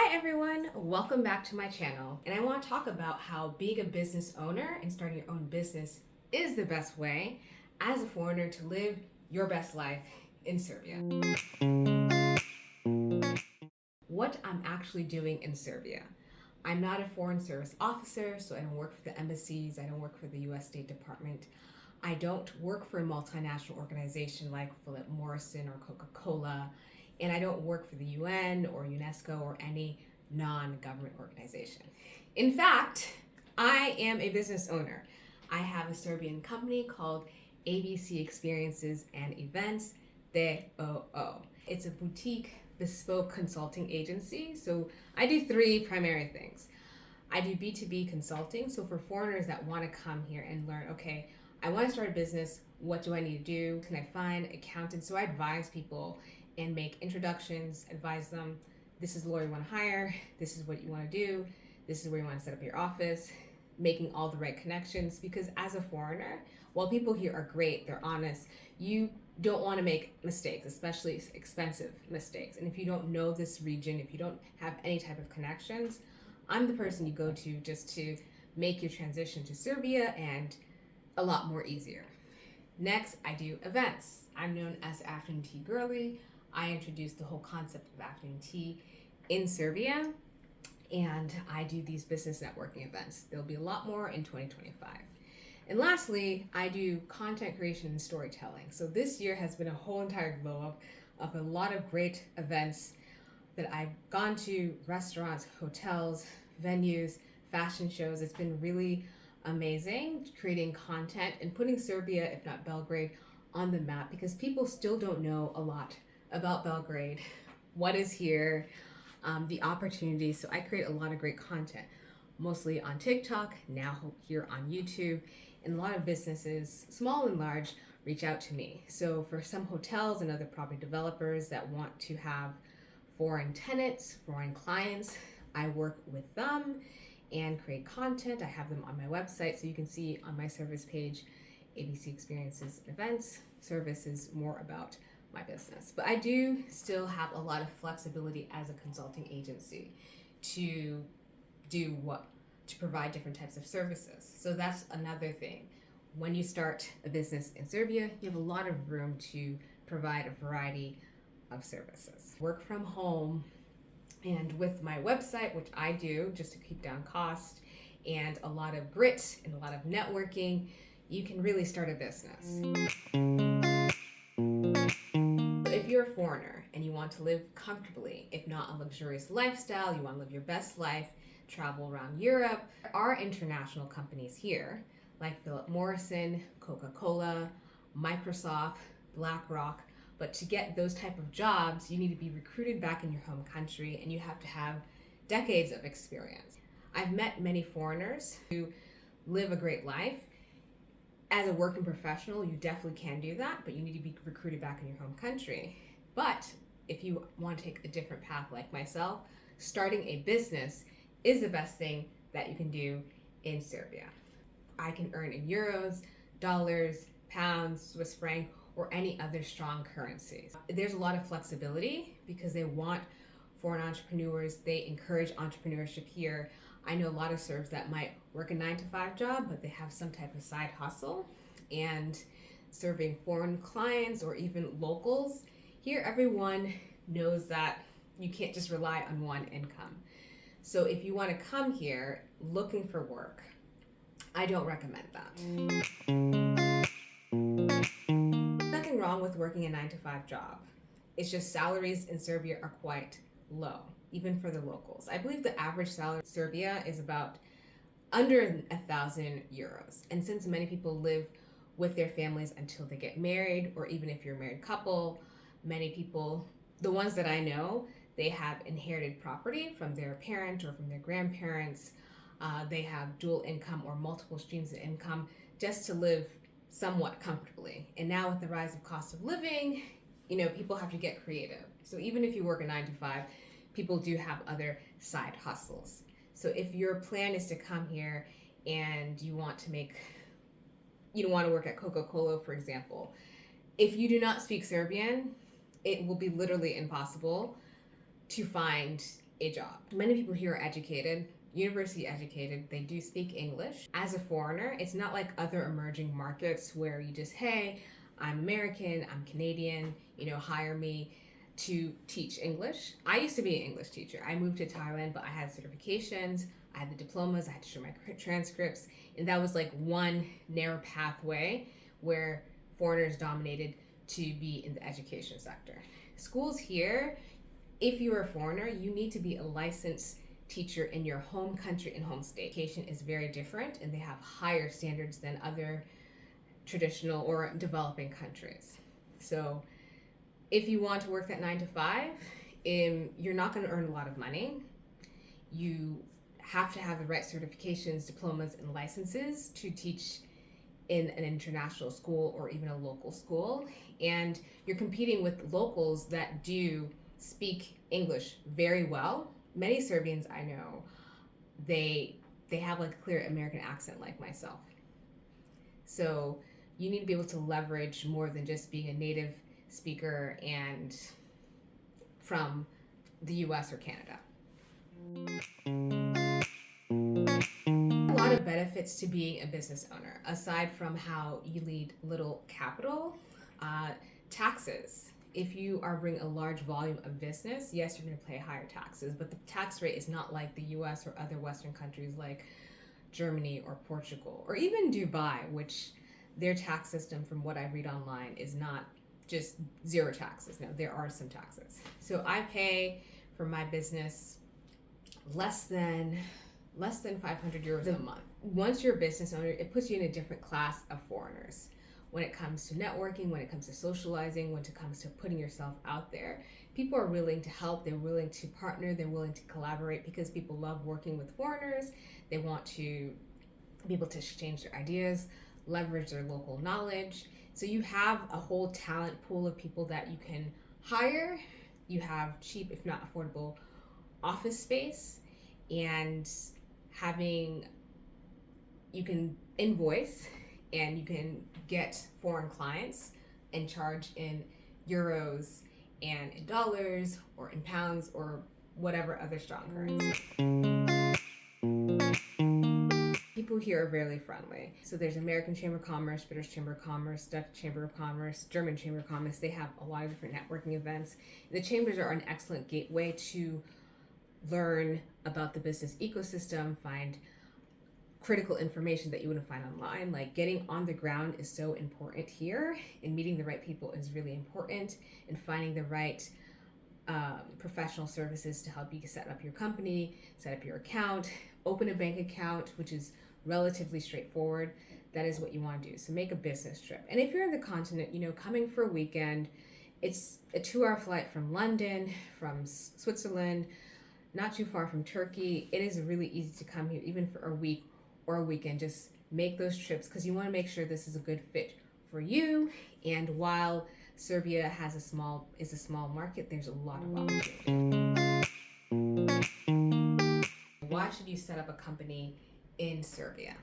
Hi everyone, welcome back to my channel, and I want to talk about how being a business owner and starting your own business is the best way as a foreigner to live your best life in Serbia. What I'm actually doing in Serbia. I'm not a foreign service officer, so I don't work for the embassies, I don't work for the US State Department. I don't work for a multinational organization like Philip Morrison or Coca-Cola, and I don't work for the UN or UNESCO or any non-government organization. In fact, I am a business owner. I have a Serbian company called ABC Experiences and Events, DOO. It's a boutique bespoke consulting agency. So I do three primary things. I do B2B consulting. So for foreigners that want to come here and learn, okay, I want to start a business. What do I need to do? Can I find accountants? So I advise people and make introductions, advise them, this is the lawyer you want to hire, this is what you want to do, this is where you want to set up your office, making all the right connections. Because as a foreigner, while people here are great, they're honest, you don't want to make mistakes, especially expensive mistakes. And if you don't know this region, if you don't have any type of connections, I'm the person you go to just to make your transition to Serbia and a lot more easier. Next, I do events. I'm known as Afternoon Tea Girly. I introduced the whole concept of afternoon tea in Serbia, and I do these business networking events. There'll be a lot more in 2025. And lastly, I do content creation and storytelling. So this year has been a whole entire glow up of a lot of great events that I've gone to, restaurants, hotels, venues, fashion shows. It's been really amazing creating content and putting Serbia, if not Belgrade, on the map, because people still don't know a lot about Belgrade, what is here, the opportunities. So I create a lot of great content, mostly on TikTok, now here on YouTube, and a lot of businesses, small and large, reach out to me. So for some hotels and other property developers that want to have foreign tenants, foreign clients, I work with them and create content. I have them on my website, so you can see on my service page, ABC Experiences and Events. Service is more about my business. But I do still have a lot of flexibility as a consulting agency to provide different types of services. So that's another thing. When you start a business in Serbia, you have a lot of room to provide a variety of services. Work from home, and with my website, which I do just to keep down cost, and a lot of grit and a lot of networking, you can really start a business. If you're a foreigner and you want to live comfortably, if not a luxurious lifestyle, you want to live your best life, travel around Europe, there are international companies here like Philip Morrison, Coca-Cola, Microsoft, BlackRock. But to get those type of jobs, you need to be recruited back in your home country, and you have to have decades of experience. I've met many foreigners who live a great life. As a working professional, you definitely can do that, but you need to be recruited back in your home country. But if you want to take a different path like myself, starting a business is the best thing that you can do in Serbia. I can earn in euros, dollars, pounds, Swiss franc, or any other strong currencies. There's a lot of flexibility because they want foreign entrepreneurs. They encourage entrepreneurship here. I know a lot of Serbs that might work a 9-to-5 job, but they have some type of side hustle, and serving foreign clients or even locals. Here, everyone knows that you can't just rely on one income. So if you want to come here looking for work, I don't recommend that. Nothing wrong with working a 9-to-5 job. It's just salaries in Serbia are quite low, even for the locals. I believe the average salary in Serbia is about under 1,000 euros. And since many people live with their families until they get married, or even if you're a married couple, many people, the ones that I know, they have inherited property from their parent or from their grandparents. They have dual income or multiple streams of income just to live somewhat comfortably. And now with the rise of cost of living, people have to get creative. So even if you work a 9-to-5, people do have other side hustles. So if your plan is to come here and you want to work at Coca-Cola, for example, if you do not speak Serbian, it will be literally impossible to find a job. Many people here are educated, university educated, they do speak English. As a foreigner, it's not like other emerging markets where you just, hey, I'm American, I'm Canadian, hire me to teach English. I used to be an English teacher. I moved to Thailand, but I had certifications, I had the diplomas, I had to show my transcripts, and that was like one narrow pathway where foreigners dominated to be in the education sector. Schools here, if you're a foreigner, you need to be a licensed teacher in your home country and home state. Education is very different, and they have higher standards than other traditional or developing countries. So if you want to work that 9 to 5, you're not going to earn a lot of money. You have to have the right certifications, diplomas, and licenses to teach in an international school or even a local school. And you're competing with locals that do speak English very well. Many Serbians I know, they have like a clear American accent like myself. So you need to be able to leverage more than just being a native speaker and from the US or Canada. A lot of benefits to being a business owner, aside from how you need little capital. Taxes. If you are bringing a large volume of business, yes, you're going to pay higher taxes, but the tax rate is not like the US or other Western countries like Germany or Portugal or even Dubai, which their tax system, from what I read online, is not just zero taxes. No, there are some taxes. So I pay for my business less than 500 euros a month. Once you're a business owner, it puts you in a different class of foreigners. When it comes to networking, when it comes to socializing, when it comes to putting yourself out there, people are willing to help, they're willing to partner, they're willing to collaborate because people love working with foreigners. They want to be able to exchange their ideas, leverage their local knowledge. So you have a whole talent pool of people that you can hire. You have cheap, if not affordable, office space, and you can invoice and you can get foreign clients and charge in euros and in dollars or in pounds or whatever other strong currency. People here are very friendly. So there's American Chamber of Commerce, British Chamber of Commerce, Dutch Chamber of Commerce, German Chamber of Commerce. They have a lot of different networking events. The chambers are an excellent gateway to learn about the business ecosystem, find critical information that you wouldn't find online. Like getting on the ground is so important here, and meeting the right people is really important, and finding the right professional services to help you set up your company, set up your account, open a bank account, which is relatively straightforward. That is what you want to do. So make a business trip. And if you're in the continent, coming for a weekend, it's a 2-hour flight from London, from Switzerland, not too far from Turkey. It is really easy to come here, even for a week or a weekend. Just make those trips because you want to make sure this is a good fit for you. And while Serbia is a small market, there's a lot of opportunity. Why should you set up a company in Serbia?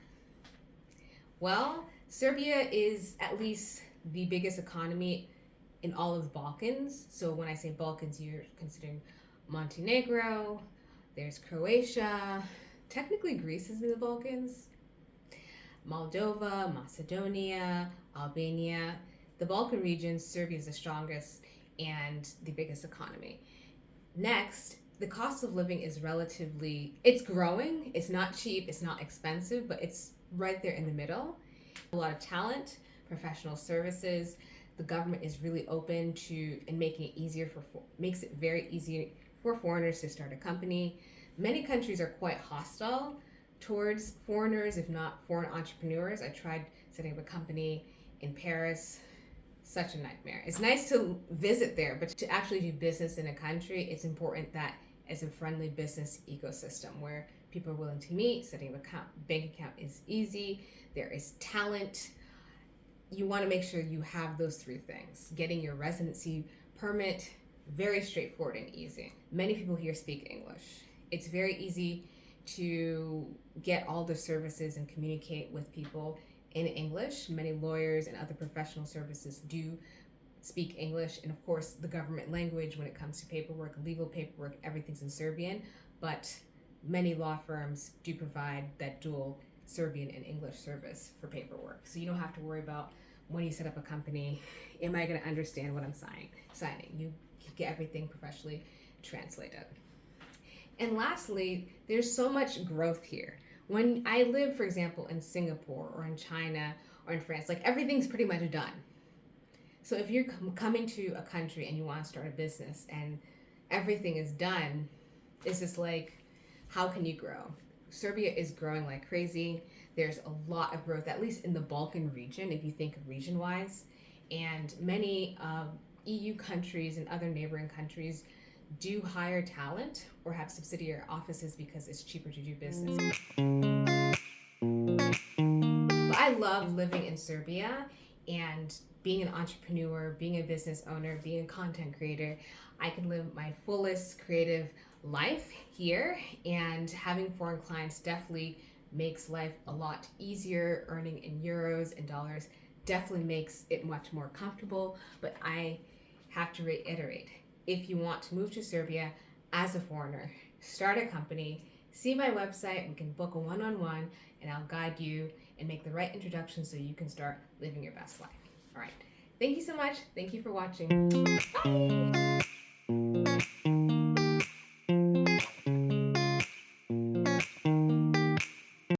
Well, Serbia is at least the biggest economy in all of the Balkans. So when I say Balkans, you're considering Montenegro, there's Croatia, technically Greece is in the Balkans, Moldova, Macedonia, Albania. The Balkan region, Serbia is the strongest and the biggest economy. Next, the cost of living is it's growing. It's not cheap, it's not expensive, but it's right there in the middle. A lot of talent, professional services. The government is really open to and makes it very easy for foreigners to start a company. Many countries are quite hostile towards foreigners, if not foreign entrepreneurs. I tried setting up a company in Paris. Such a nightmare. It's nice to visit there, but to actually do business in a country, it's important that it's a friendly business ecosystem where people are willing to meet. Setting up a bank account is easy. There is talent. You want to make sure you have those 3 things. Getting your residency permit, very straightforward and easy. Many people here speak English. It's very easy to get all the services and communicate with people in English. Many lawyers and other professional services do speak English, and of course the government language when it comes to paperwork, legal paperwork, everything's in Serbian, but many law firms do provide that dual Serbian and English service for paperwork. So you don't have to worry about when you set up a company, am I going to understand what I'm signing? You get everything professionally translated. And lastly, there's so much growth here. When I live, for example, in Singapore or in China or in France, like everything's pretty much done. So if you're coming to a country and you want to start a business and everything is done, it's just like, how can you grow? Serbia is growing like crazy. There's a lot of growth, at least in the Balkan region, if you think of region-wise. And many EU countries and other neighboring countries do hire talent or have subsidiary offices because it's cheaper to do business. But I love living in Serbia and being an entrepreneur, being a business owner, being a content creator. I can live my fullest creative life here, and having foreign clients definitely makes life a lot easier. Earning in euros and dollars definitely makes it much more comfortable. But I have to reiterate, if you want to move to Serbia as a foreigner, start a company, see my website, we can book a one-on-one, and I'll guide you and make the right introduction so you can start living your best life. All right. Thank you so much. Thank you for watching. Bye.